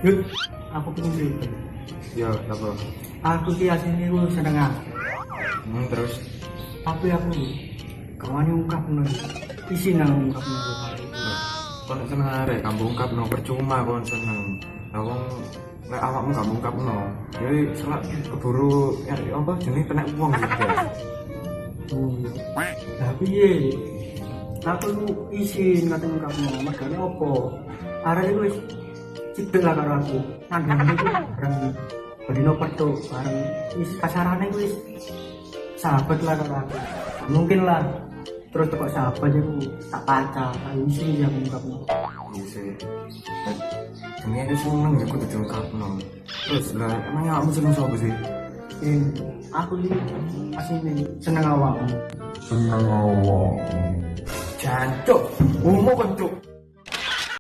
Yuk, aku pengen cerita. Ya, apa? Aku ki asline ku seneng aku. Terus Tapi aku kawan ungkapno. Isi nang ungkapno. kon seneng arek kamu ungkapno percuma kon seneng. Lah wong nek awakmu gak ungkapno, jadi selak keburu ya apa jenenge kena wong gitu. Oh. Lah piye? Aku lu isin ngaten ungkapno. Mergane opo? Arek iku wis cidek lah karo aku. Nandang iku bareng berdino petuk bareng wis kasarane iku wis sahabat lah karo aku. Mungkin lah terus kok sahabat itu tak pacar isi yang ungkapno. Iya sih. Jenenge wis seneng ya kudu diungkapno. Terus lah emangnya kamu seneng sapa sih? Aku ini asli seneng awakmu. Seneng awak. Jancuk, umum kan cuk.